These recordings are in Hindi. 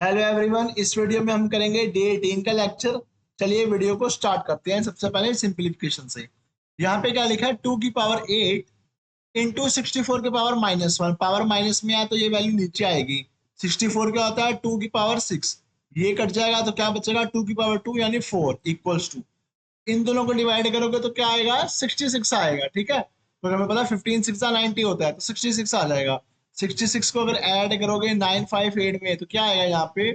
हेलो एवरीवन, इस वीडियो में हम करेंगे डे 18 का लेक्चर। चलिए वीडियो को स्टार्ट करते हैं। सबसे पहले सिंपलीफिकेशन से। यहाँ पे क्या लिखा है, 2 की पावर 8 इंटू 64 के पावर -1। पावर माइनस में आए तो ये वैल्यू नीचे आएगी। 64 क्या होता है, 2 की पावर 6। ये कट जाएगा तो क्या बचेगा, 2 की पावर 2 यानी 4 इक्वल्स टू, इन दोनों को डिवाइड करोगे तो क्या आएगा, 66 आएगा। ठीक है, तो हमें पता है 15 6 90 होता है, तो 66 आ जाएगा। 66 को अगर ऐड करोगे 958 में तो क्या आएगा, यहाँ पे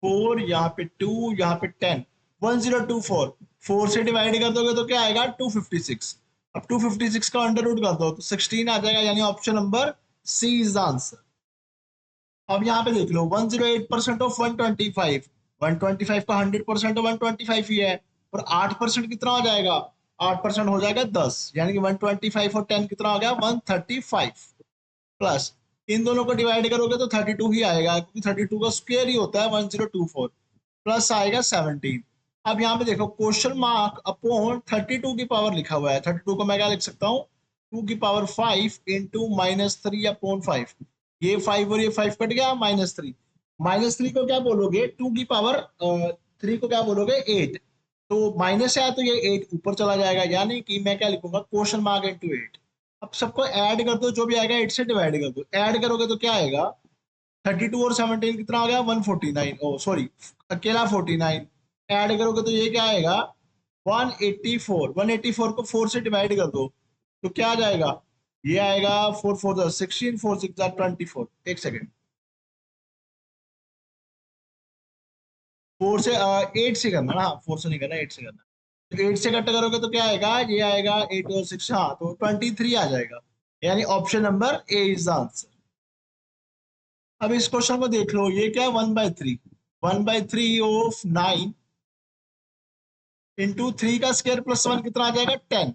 4, यहाँ पे 2, यहाँ पे 10, 1024। 4 से डिवाइड कर दोगे तो क्या आएगा, 256। अब 256 का अंडर रूट कर दो तो 16 आ जाएगा, यानी option number C is the answer. अब यहाँ पे देख लो, 108% ऑफ 125। 125 का 100% 125 ही है, और 8% कितना हो जाएगा, 8% हो जाएगा 10, यानी कि 125 और 10 कितना हो गया, 135। प्लस इन दोनों को डिवाइड करोगे तो 32 ही आएगा, क्योंकि 32 का स्क्वायर ही होता है 1024। प्लस आएगा 17। अब यहाँ पे देखो, क्वेश्चन मार्क अपॉन 32 की पावर लिखा हुआ है। 32 को मैं क्या लिख सकता हूँ, 2 की पावर 5 इंटू -3 अपॉन 5। ये 5 और ये 5 कट गया, -3। -3 को क्या बोलोगे, 2 की पावर 3 को क्या बोलोगे, 8। तो माइनस है तो ये 8 ऊपर चला जाएगा, यानी कि मैं क्या लिखूंगा, क्वेश्चन मार्क इंटू 8। अब सबको ऐड कर दो, जो भी आएगा 8 से डिवाइड कर दो। ऐड करोगे तो क्या आएगा, 32 और 17 कितना हो गया, 149। ओ सॉरी, अकेला 49। ऐड करोगे तो ये क्या आएगा, 184। 184 को 4 से डिवाइड कर दो तो क्या आ जाएगा, ये आएगा 4 4 16, 4 6 24। एक सेकेंड, 4 से 8 से करना ना, 4 से नहीं करना, 8 से करना। तो 8 से कट करोगे तो क्या आएगा, ये आएगा 8 और 6, हाँ तो 23 आ जाएगा, यानी option number A is the answer. अब इस क्वेश्चन को देख लो, ये क्या है, 1/3। 1/3 ऑफ 9 इंटू 3 का स्क्वायर प्लस 1 कितना आ जाएगा, 10।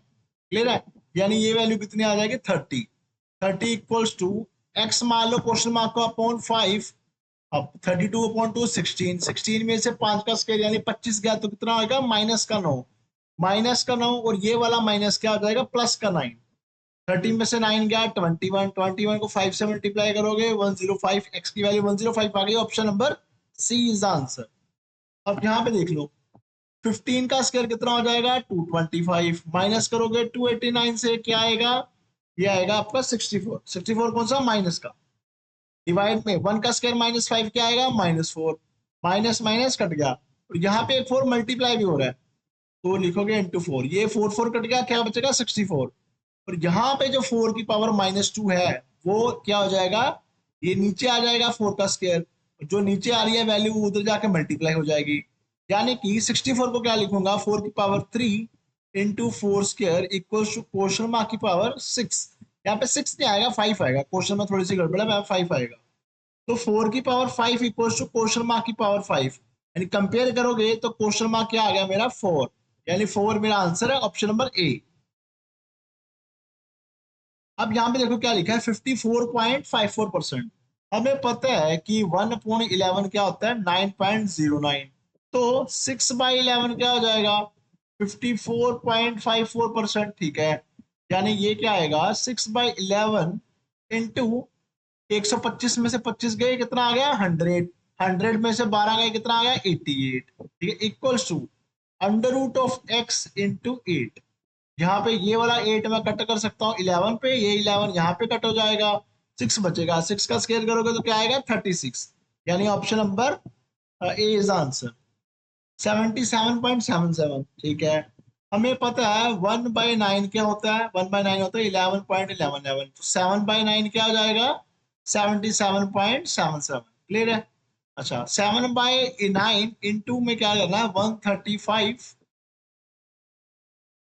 क्लियर है, यानी ये वैल्यू कितनी आ जाएगी, 30। 30 इक्वल्स टू, एक्स मान लो क्वेश्चन मार्क को अपॉन 5। अब 32 अपॉन 2 16। 16 में से 5 का स्क्वायर यानी 25 गया तो कितना होगा, -9। -9 और ये वाला माइनस क्या हो जाएगा, +9। 30 में से 9 गया, 21। 21 को 5 से मल्टीप्लाई करोगे 105। एक्स की वैल्यू 105 आ गई, option number C is the answer. अब यहाँ पे देख लो, 15 का स्क्वायर कितना हो जाएगा, 225। माइनस करोगे 289 से क्या आएगा, ये आएगा आपका 64। 64 कौन सा, माइनस का। डिवाइड में 1 का स्क्वायर -5 क्या आएगा, -4। माइनस माइनस कट गया, और यहाँ पे एक 4 मल्टीप्लाई भी हो रहा है, तो लिखोगे इंटू 4। ये 4 4 कट गया, क्या बचेगा, 64। और यहाँ पे जो 4 की पावर -2 है, वो क्या हो जाएगा, ये नीचे आ जाएगा 4 का स्क्वायर। जो नीचे आ रही है वैल्यू उधर जाके मल्टीप्लाई हो जाएगी, यानी कि 64 को क्या लिखूंगा, 4 की power 3 into 4 square equal to question mark की पावर 6। यहाँ पे 6 नहीं आएगा, 5 आएगा, क्वेश्चन में थोड़ी सी गड़बड़ है, 5 आएगा। तो 4 की power 5 equal to question mark की पावर 5, यानी कंपेयर करोगे तो क्वेश्चन मार्क क्या आ गया मेरा, 4। यानी 4 मेरा आंसर है, ऑप्शन नंबर ए। अब यहाँ पे देखो क्या लिखा है, 54.54%। हमें पता है कि 1/11 क्या होता है, 9.09। तो 6/11 क्या हो जाएगा, 54.54%। ठीक है, यानी ये क्या आएगा, 6/11 इंटू 125 में से 25 गए, कितना आ गया, 100। 100 में से 12 गए, कितना आ गया, 88। ठीक है, इक्वल्स टू √x इंटू 8। यहाँ पे ये वाला 8 मैं कट कर सकता हूँ 11 पे, ये 11 यहाँ पे कट हो जाएगा, 6 बचेगा। 6 का स्क्वायर करोगे तो क्या आएगा, 36। यानी option number A is answer, 77.77। ठीक है, हमें पता है 1/9 क्या होता है, 1/9 होता है 11.11। तो 7/9 क्या हो जाएगा, 77.77। क्लियर है। अच्छा, 7/9 इंटू में क्या करना है, 135।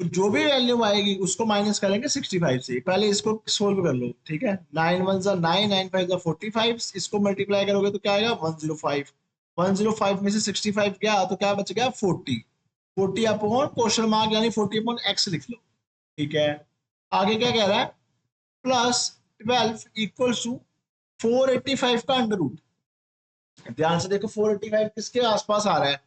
तो जो भी वैल्यू आएगी उसको माइनस करेंगे 65 से। पहले इसको सोल्व कर लो, ठीक है। 9 1 जा 9, 9 5 जा 45। इसको मल्टीप्लाई करोगे तो क्या आएगा, 105। 105 में से 65 गया तो क्या बच गया, 40। 40 अपॉन क्वेश्चन मार्क यानी 40 अपॉन एक्स लिख लो। ठीक है, आगे क्या कह रहा है, +12 इक्वल टू 485 का अंडर रूट। ध्यान से देखो, 485 किसके आसपास आ रहा है,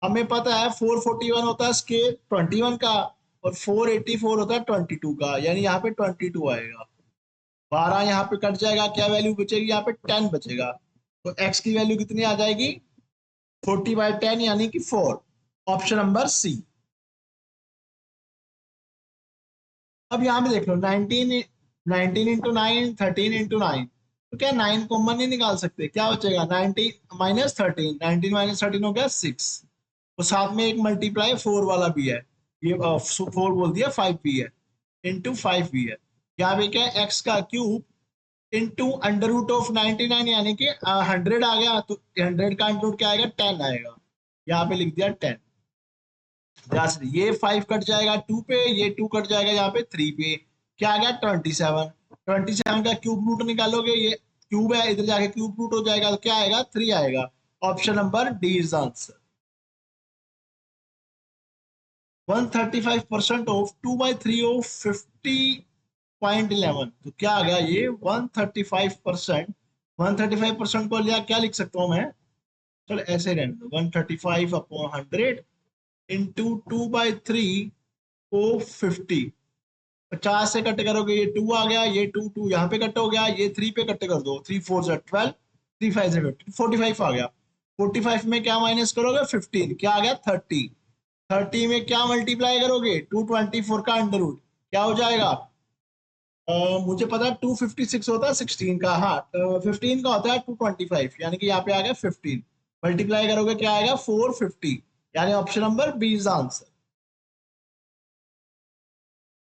हमें पता है 441 होता है स्केल 21 का, और 484 होता है 22 का, यानी यहाँ पे 22 आएगा। 12 यहाँ पे कट जाएगा, क्या वैल्यू बचेगी, यहाँ पे 10 बचेगा। तो x की वैल्यू कितनी आ जाएगी 40/10 यानी कि 4, ऑप्शन नंबर सी। अब यहाँ पे देख लो 19 इंटू 9 13 इंटू 9, तो क्या 9 कॉमन नहीं निकाल सकते, क्या बचेगा 90 माइनस 13, 19 माइनस 13 हो गया 6, तो साथ में एक मल्टीप्लाई 4 वाला भी है, ये 4 बोल दिया 5 भी है, इंटू 5 भी है। यहाँ पे क्या है x का cube into under root of 99 यानी कि 100 आ गया, तो 100 का अंडर रूट क्या आएगा 10 आएगा, यहाँ पे लिख दिया 10। ये 5 कट जाएगा 2 पे, ये 2 कट जाएगा यहाँ पे 3 पे, क्या आ गया 27। 27 का क्यूब रूट निकालोगे, ये क्यूब है इधर जाके क्यूब रूट हो जाएगा, तो क्या आएगा 3 आएगा, option number D is answer. 135% of 2/3 of 50.11, तो क्या आ गया ये 135%। 135% को लिया क्या लिख सकता हूं मैं, चलो ऐसे रहने दो, 135/100 इंटू 2/3 ओ 50, 50 से कट करोगे ये 2 आ गया, ये 2 2 यहाँ पे कट हो गया, ये 3 पे कट कर दो, 3 4 से 12, 3 5 से 15, 45 आ गया। 45 में क्या माइनस करोगे 15, क्या आ गया 30। 30 में क्या मल्टीप्लाई करोगे 224 का अंडर रूट, क्या हो जाएगा, मुझे पता है 256 होता है 16 का, हाँ 15 का होता है 225, यानी कि यहाँ पे आ गया 15, मल्टीप्लाई करोगे क्या आएगा 450, यानी option number B is answer.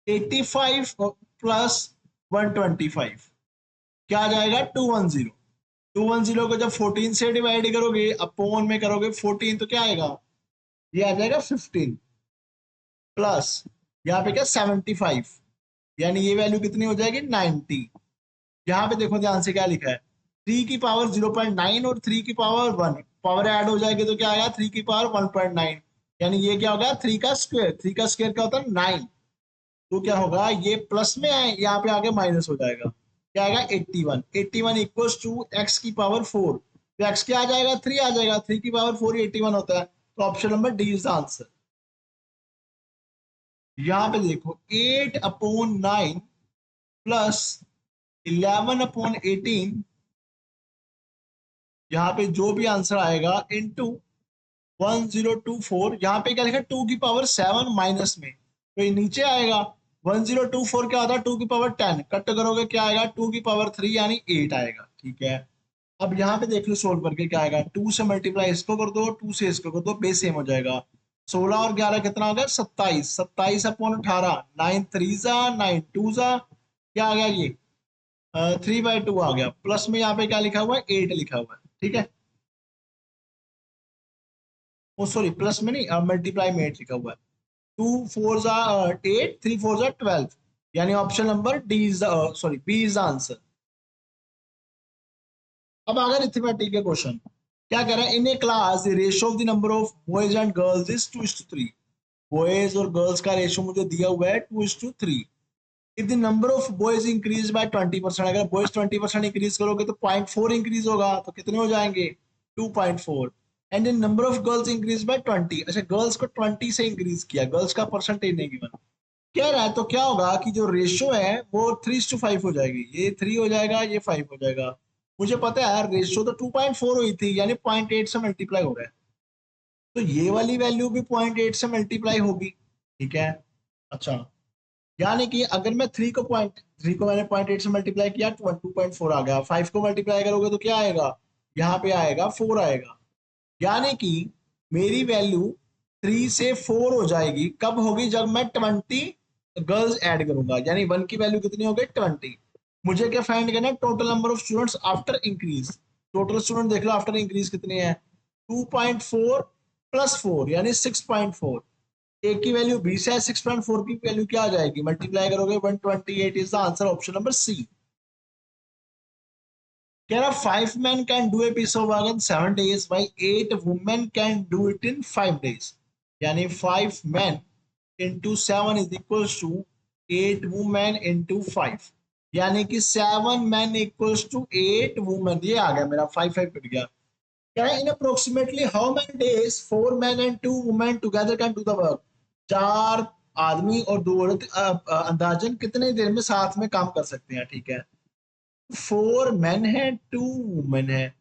85 plus 125 क्या आ जाएगा 210। 210 को जब 14 से डिवाइड करोगे अपॉन में करोगे 14, तो क्या आएगा, ये आ जाएगा 15 प्लस यहाँ पे क्या 75, यानी ये वैल्यू कितनी हो जाएगी 90। यहाँ पे देखो ध्यान से क्या लिखा है, 3 की पावर 0.9 और 3 की पावर 1, पावर ऐड हो जाएगी तो क्या आएगा 3 की पावर 1.9, यानी ये क्या होगा 3 का स्क्वायर, 3 का स्क्वायर क्या होता है 9, तो क्या होगा ये प्लस में है यहाँ पे आगे माइनस हो जाएगा, क्या आएगा 81। 81 इक्वल्स टू एक्स की पावर 4, तो एक्स क्या आ जाएगा 3 आ जाएगा, 3 की पावर 4 ही 81 होता है, तो option number D is the answer. यहाँ पे देखो 8/9 प्लस 11/18, यहाँ पे जो भी आंसर आएगा इनटू 1024, यहाँ पे क्या लिखा 2 की पावर 7 माइनस में, तो ये नीचे आएगा 1024 क्या होता है 2 की पावर 10, कट करोगे क्या आएगा 2 की पावर 3 यानी 8 आएगा, ठीक है। अब यहाँ पे देख लो सोल्व करके क्या आएगा, 2 से मल्टीप्लाई इसको कर दो, 2 से इसको कर दो, बेस सेम हो जाएगा, 16 और 11 कितना हो गया 27, 27/18, 9 3 जा 9 2 जा, क्या आ गया ये 3/2 आ गया, प्लस में यहाँ पे क्या लिखा हुआ है 8 लिखा हुआ है, ठीक है, ओ सॉरी प्लस में नहीं मल्टीप्लाई में 8 लिखा हुआ है, 2 4 जा 8, 3 4 जा 12, यानी option number D is sorry B is the answer. अब अगर अरिथमेटिक के क्वेश्चन क्या कह रहा है, in a class the ratio of the number of boys and girls is 2:3, boys और गर्ल्स का रेशियो मुझे दिया हुआ है 2:3, if the number of boys increase by 20%, अगर बॉयज 20% इंक्रीज करोगे तो 0.4 इंक्रीज होगा, तो कितने हो जाएंगे 2.4, and in number of girls increase by 20, अच्छा गर्ल्स को 20 से इंक्रीज किया, गर्ल्स का परसेंटेज नहीं गिवन कह रहा है, तो क्या होगा कि जो रेशियो है वो 3:5 हो जाएगी, ये 3 हो जाएगा ये 5 हो जाएगा, मुझे पता है यार रेशियो तो 2.4 हुई थी, यानी 0.8 से मल्टीप्लाई हो रहा है, तो ये वाली वैल्यू भी 0.8 से मल्टीप्लाई होगी, ठीक है। अच्छा यानी कि अगर मैं 3 को मैंने 0.8 से मल्टीप्लाई किया 2.4 आ गया, 5 को मल्टीप्लाई करोगे तो क्या आएगा, यहाँ पे आएगा 4 आएगा, यानी कि मेरी वैल्यू 3 से 4 हो जाएगी, कब होगी जब मैं 20 गर्ल्स ऐड करूंगा, यानी 1 की वैल्यू कितनी हो गई 20। मुझे क्या फाइंड करना है, total number of students after increase, total student देख लो आफ्टर इंक्रीज कितने हैं 2.4 प्लस 4 यानी 6.4, एक की वैल्यू 20 है, 6.4 की वैल्यू क्या आ जाएगी, मल्टीप्लाई करोगे 128 is the answer, option number C. कह रहा 5 men can do a piece of work in 7 days while 8 women can do it in 5 days, यानी 5 men into 7 is equals to 8 women into 5, यानी कि 7 men equals to 8 women, ये आ गया मेरा 5 5 कट गया। क्या है in approximately how many days 4 men and 2 women together can do the work, 4 आदमी और 2 औरत अंदाजन कितने देर में साथ में काम कर सकते हैं, ठीक है। 4 men है 2 women है,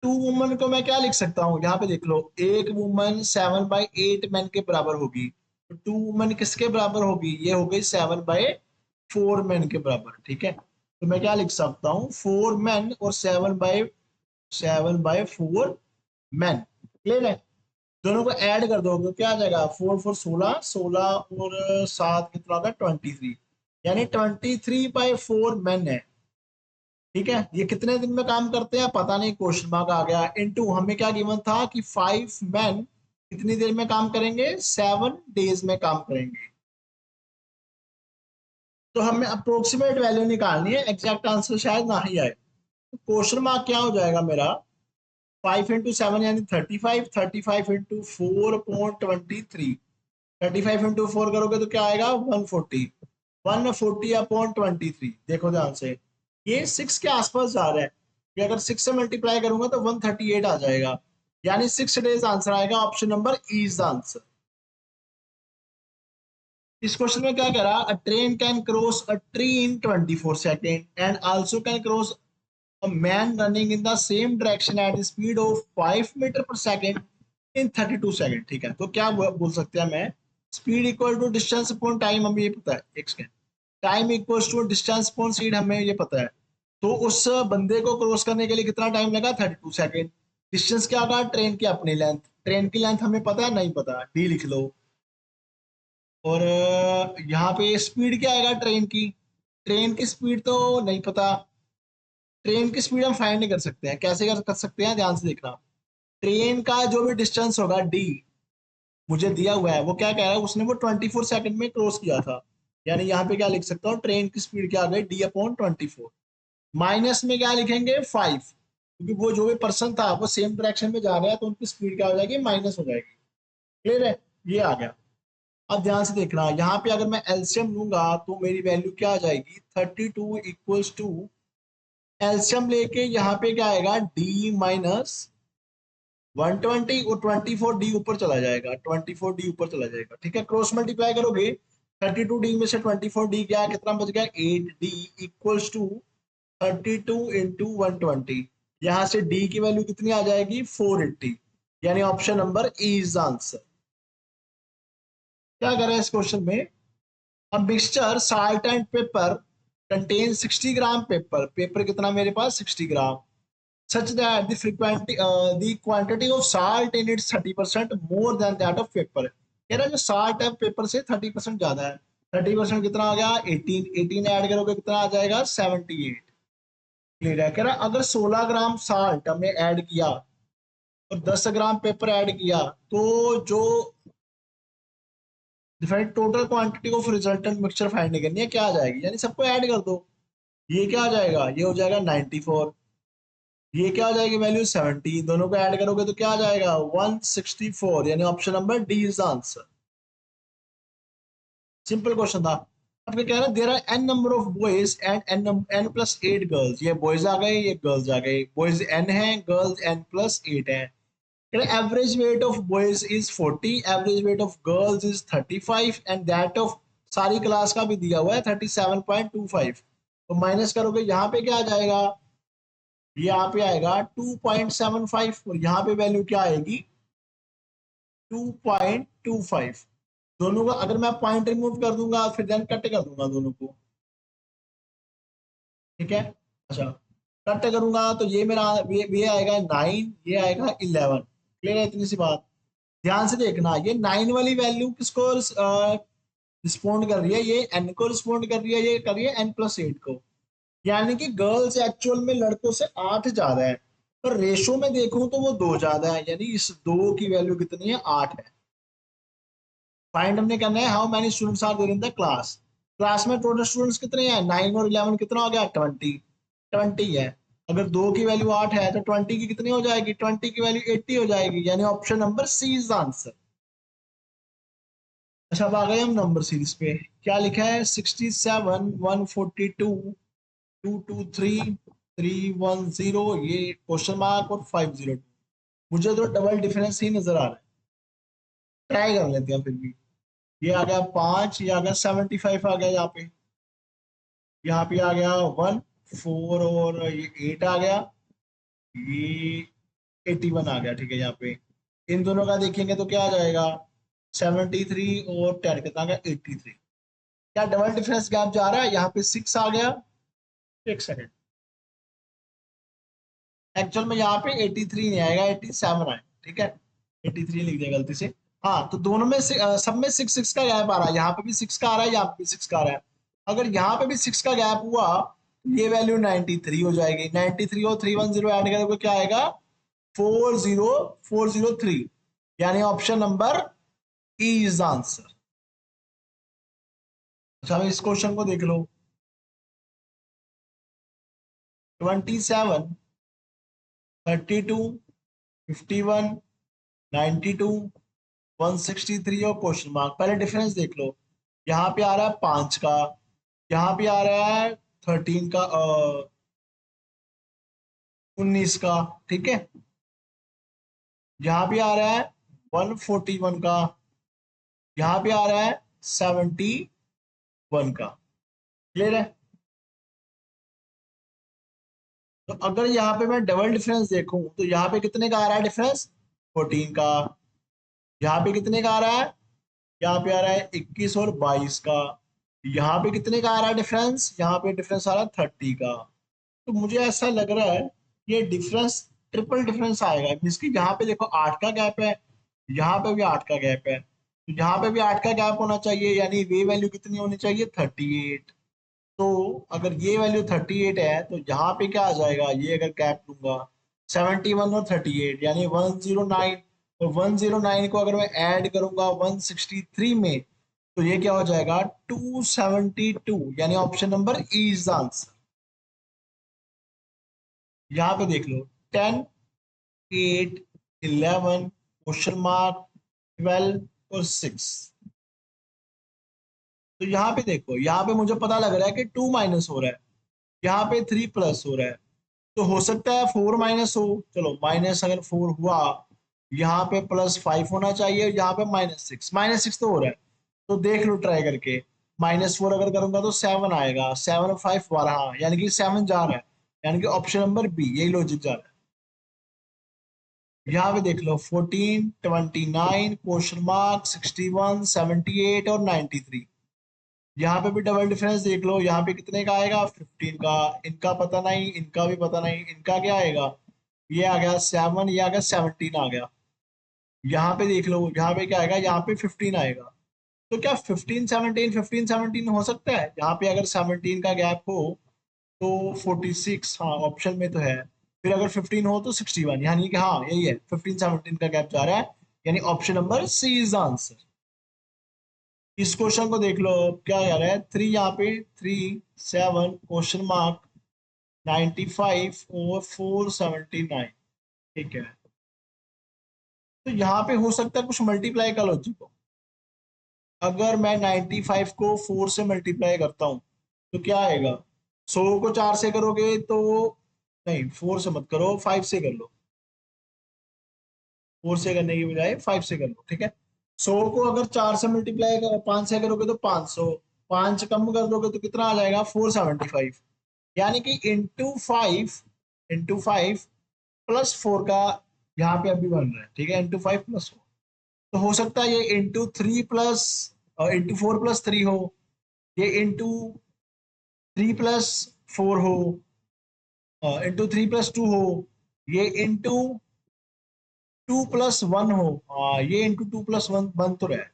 टू वुमन को मैं क्या लिख सकता हूँ, यहाँ पे देख लो, एक वुमन 7/8 मैन के बराबर होगी, तो टू वुमन किसके बराबर होगी, ये हो गई 7/4 मैन के बराबर। ठीक है, तो मैं क्या लिख सकता हूँ, 4 मैन और 7/4 मैन। क्लियर है, दोनों को ऐड कर दो तो क्या आ जाएगा, 4 4 16, 16 और 7 कितना होगा 23, यानी 23/4 मैन है। ठीक है, ये कितने दिन में काम करते हैं पता नहीं, क्वेश्चन मार्क आ गया। इनटू हमें क्या गिवन था कि 5 मैन कितनी देर में काम करेंगे, 7 डेज में काम करेंगे। तो हमें अप्रोक्सीमेट वैल्यू निकालनी है, एग्जैक्ट आंसर शायद ना ही आए। तो क्वेश्चन मार्क क्या हो जाएगा मेरा, 5 × 7 यानी 35, 35 × 4/23, 35 × 4 करोगे तो क्या आएगा 140, 140/23। देखो ध्यान से, ये 6 के आसपास जा रहा है, कि अगर 6 से मल्टीप्लाई करूंगा तो 138 आ जाएगा, यानी 6 डेज आंसर आएगा। Option number E is the answer. इस क्वेश्चन में क्या कह रहा है, अ train can cross a tree in 24 second and also can cross a man running in the same direction at the speed of 5 metre पर सेकेंड इन 32 सेकेंड। ठीक है, तो क्या बोल सकते हैं, मैं speed equal to distance upon time, हमें ये पता है, एक second, time equals to distance upon speed, हमें ये पता है। तो उस बंदे को क्रॉस करने के लिए कितना टाइम लगा, 32 सेकेंड। डिस्टेंस क्या होगा, ट्रेन की अपनी लेंथ, ट्रेन की लेंथ हमें पता है, नहीं पता, डी लिख लो। और यहाँ पे स्पीड क्या आएगा ट्रेन की, ट्रेन की स्पीड तो नहीं पता। ट्रेन की स्पीड हम फाइंड नहीं कर सकते हैं, कैसे कर सकते हैं, ध्यान से देखना। ट्रेन का जो भी डिस्टेंस होगा डी मुझे दिया हुआ है, वो क्या कह रहा है, उसने वो 24 सेकंड में क्रॉस किया था, यानी यहाँ पे क्या लिख सकता हूँ, ट्रेन की स्पीड क्या आ गई, D/24। माइनस में क्या लिखेंगे 5, क्योंकि वो जो भी पर्सन था वो सेम डायरेक्शन में जा रहा है, तो उनकी स्पीड क्या हो जाएगी, माइनस हो जाएगी। क्लियर है, ये आ गया। अब ध्यान से देखना, यहाँ पे अगर मैं एलसीएम लूंगा तो मेरी वैल्यू क्या आ जाएगी, 32 इक्वल्स टू, एलसीएम लेके यहाँ पे क्या आएगा, D-120 और 24D ऊपर चला जाएगा, 24D ऊपर चला जाएगा। ठीक है, क्रॉस मल्टीप्लाई करोगे 32D में से 24D गया, कितना बच गया 8D इक्वल्स टू 32 × 120। यहाँ से D की वैल्यू कितनी आ जाएगी 480, यानी option number E is the answer. क्या कर रहा है इस क्वेश्चन में, a mixture salt and pepper contains 60 gram paper, paper कितना मेरे पास 60 ग्राम, such that the quantity of salt in its 30% more than that of paper। कह रहा है जो साल्ट है पेपर से 30% ज्यादा है, 30% कितना आ गया 18, 18 ऐड करोगे कितना आ जाएगा 78। क्लियर है, कह रहा है अगर 16 ग्राम साल्ट हमने ऐड किया और 10 ग्राम पेपर ऐड किया, तो जो defined total quantity of resultant mixture find करनी है, क्या आ जाएगी, यानी सबको ऐड कर दो, ये क्या आ जाएगा, ये हो जाएगा 94, ये क्या हो जाएगी वैल्यू 70, दोनों को ऐड करोगे तो क्या आ जाएगा 164, यानी option number D is the answer. Simple question था। अब क्या कह रहा है, there are n number of boys and n+8 girls, ये बॉयज आ गए, ये गर्ल्स आ गए, बॉयज n है, गर्ल्स n+8 है। Average weight of boys is 40, average weight of girls is 35 and that of सारी क्लास का भी दिया हुआ है 37.25। तो माइनस करोगे यहाँ पे क्या आ जाएगा, यहाँ पे आएगा 2.75 और यहाँ पे वैल्यू क्या आएगी 2.25। दोनों का अगर मैं पॉइंट रिमूव कर दूंगा फिर देन कट कर दूंगा दोनों को। ठीक है, अच्छा कट करूंगा तो ये मेरा ये आएगा 9, ये आएगा 11। क्लियर है, इतनी सी बात। ध्यान से देखना, ये 9 वाली वैल्यू किसको रिस्पॉन्ड कर रही है, ये n को रिस्पॉन्ड कर रही है, ये कर रही है n+8 को, यानी कि गर्ल्स एक्चुअल में लड़कों से 8 ज्यादा है, पर रेशो में देखूं तो वो 2 ज्यादा है, यानी इस 2 की वैल्यू कितनी है 8 है। फाइंड हमने करना है how many students are there in the class, class में टोटल स्टूडेंट्स कितने हैं 9 और 11 कितना हो गया 20, 20 है। अगर 2 की वैल्यू 8 है तो 20 की कितनी हो जाएगी, 20 की वैल्यू 80 हो जाएगी, यानी option number C is the answer. अच्छा अब आ गए हम नंबर सीरीज पे, क्या लिखा है 67 142 223 310, ये क्वेश्चन मार्क और 502। मुझे तो डबल डिफरेंस ही नजर आ रहा है, ट्राई कर लेते हैं फिर भी। ये आ गया 5, ये आ गया 75 आ गया, यहाँ पे आ गया 1 4 और ये 8 आ गया, ये 81 आ गया। ठीक है, यहाँ पे इन दोनों का देखेंगे तो क्या आ जाएगा, 73 और 10 कितना आ गया, 83। क्या डबल डिफरेंस गैप जा रहा है, यहाँ पे 6 आ गया। एक सेकेंड, एक्चुअल में यहाँ पे 83 नहीं आएगा, 87 आएगा। ठीक है, 83 लिख दिया गलती से। हाँ, तो दोनों में से सब में 6 का गैप आ रहा है, यहाँ पे भी 6 का आ रहा है, यहाँ पे भी 6 का आ रहा है। अगर यहाँ पे भी 6 का गैप हुआ तो ये वैल्यू 93 हो जाएगी। 93 और 310 ऐड करोगे क्या आएगा, 40403, यानी option number E is answer. अच्छा, इस क्वेश्चन को देख लो। 27, 32, 51, 92, 163 और क्वेश्चन मार्क। पहले डिफरेंस देख लो, यहाँ पे आ रहा है 5 का, यहाँ पे आ रहा है 13 का, 19 का। ठीक है, यहाँ पे आ रहा है 141 का, यहाँ पे आ रहा है 71 का। क्लियर है? तो अगर यहाँ पे मैं डबल डिफरेंस देखूं तो यहाँ पे कितने का आ रहा है डिफरेंस, 14 का। यहाँ पे कितने का आ रहा है, यहाँ पे आ रहा है 21 और 22 का। यहाँ पे कितने का आ रहा है डिफरेंस, यहाँ पे डिफरेंस आ रहा है 30 का। तो मुझे ऐसा लग रहा है ये डिफरेंस ट्रिपल डिफरेंस आएगा। मीन्स कि यहाँ पे देखो 8 का गैप है, यहाँ पे भी 8 का गैप है, तो यहाँ पे भी 8 का गैप होना चाहिए, यानी वे वैल्यू कितनी होनी चाहिए, 38। तो अगर ये वैल्यू 38 है तो यहाँ पे क्या आ जाएगा, ये अगर गैप लूंगा 71 और 38 यानी 109। तो 109 को अगर मैं ऐड करूंगा 163 में तो ये क्या हो जाएगा, 272, यानी option number E is the answer. यहाँ पे देख लो, 10, 8, 11, क्वेश्चन मार्क, 12 और 6। तो यहाँ पे देखो, यहाँ पे मुझे पता लग रहा है कि 2 माइनस हो रहा है, यहाँ पे 3 प्लस हो रहा है। तो हो सकता है 4 माइनस हो। चलो, माइनस अगर 4 हुआ, यहाँ पे +5 होना चाहिए, यहाँ पे -6, -6 तो हो रहा है। तो देख लो ट्राई करके, -4 अगर करूंगा तो 7 आएगा, 7 5 12, यानी कि 7 जा रहा है, यानी कि ऑप्शन नंबर बी, यही लॉजिक जा रहा है। यहाँ पे देख लो, 14, 29, क्वेश्चन मार्क, 61, 78 और 93। यहाँ पे भी डबल डिफरेंस देख लो, यहाँ पे कितने का आएगा, 15 का। इनका पता नहीं, इनका भी पता नहीं, इनका क्या आएगा, ये आ गया 7, ये आ गया 17 आ गया। यहाँ पे देख लो, यहाँ पे क्या आएगा, यहाँ पे 15 आएगा। तो क्या 15 17, 15 17 हो सकता है, यहाँ पे अगर 17 का गैप हो तो 46, हाँ ऑप्शन में तो है। फिर अगर 15 हो तो 61, यानी कि हाँ यही है, 15 17 का गैप जा रहा है, यानी option number C is the answer. इस क्वेश्चन को देख लो, क्या कह रहा है, 3, यहाँ पे 3 7 क्वेश्चन मार्क 95 और 479। ठीक है, तो यहाँ पे हो सकता है कुछ मल्टीप्लाई का लॉजिक हो। अगर मैं 95 को 4 से मल्टीप्लाई करता हूँ तो क्या आएगा, 100 को 4 से करोगे तो, नहीं 4 से मत करो, 5 से कर लो, 4 से करने की बजाय 5 से कर लो। ठीक है, 100 को अगर 4 से मल्टीप्लाई 5 से करोगे तो 500, 5 कम कर दोगे तो कितना आ जाएगा, 475, यानी कि इंटू फाइव +4 का यहाँ पे अभी बन रहा है। ठीक है, इंटू 5 +4, तो हो सकता है ये इंटू 4 + 3 हो, ये इंटू 3 + 4 हो, इंटू 3 + 2 हो, ये इंटू 2 + 1 हो, ये इंटू 2 + 1 बन तो रहा है,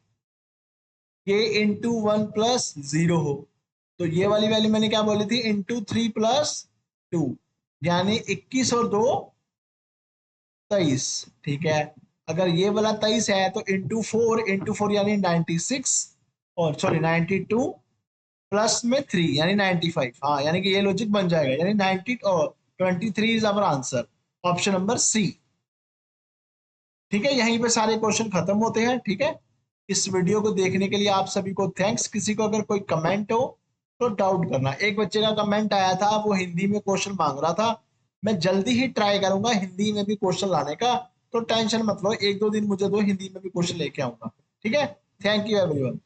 ये इंटू 1 + 0 हो। तो ये वाली वैल्यू मैंने क्या बोली थी, इंटू 3 + 2, यानी 21 और 2 23। ठीक है, अगर ये वाला 23 है तो इंटू 4 यानी 96, और सॉरी 92 प्लस में 3 यानी 95। हाँ, यानी कि ये लॉजिक बन जाएगा, यानी 90 और 23 is our answer, option number C. ठीक है, यहीं पे सारे क्वेश्चन खत्म होते हैं। ठीक है, इस वीडियो को देखने के लिए आप सभी को थैंक्स। किसी को अगर कोई कमेंट हो तो डाउट करना। एक बच्चे का कमेंट आया था, वो हिंदी में क्वेश्चन मांग रहा था, मैं जल्दी ही ट्राई करूंगा हिंदी में भी क्वेश्चन लाने का, तो टेंशन मत लो, 1-2 दिन मुझे दो, हिंदी में भी क्वेश्चन लेके आऊंगा। ठीक है, थैंक यू एवरीवन।